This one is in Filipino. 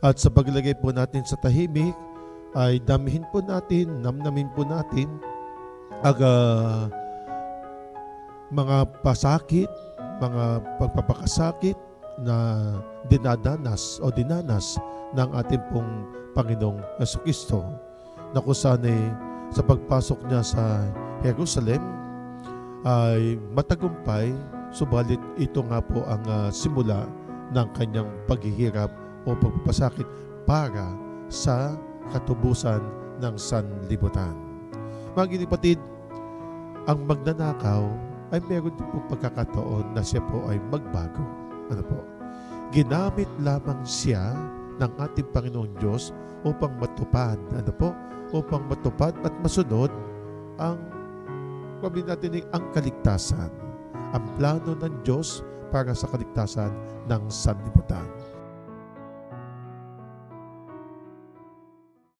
At sa paglagay po natin sa tahimik, ay damihin po natin, namnamin po natin ang mga pasakit, mga pagpapakasakit na dinadanas o dinanas ng ating pong Panginoong Jesucristo, na kung saan sa pagpasok niya sa Jerusalem ay matagumpay, subalit ito nga po ang simula ng kanyang paghihirap o pagpapasakit para sa katubusan ng sanlibutan. Mga kapatid, ang magnanakaw ay meron din po pagkakataon na siya po ay magbago. Ano po? Ginamit lamang siya ng ating Panginoong Diyos upang matupad. Ano po? Upang matupad at masunod ang ang kaligtasan. Ang plano ng Diyos para sa kaligtasan ng sanlibutan.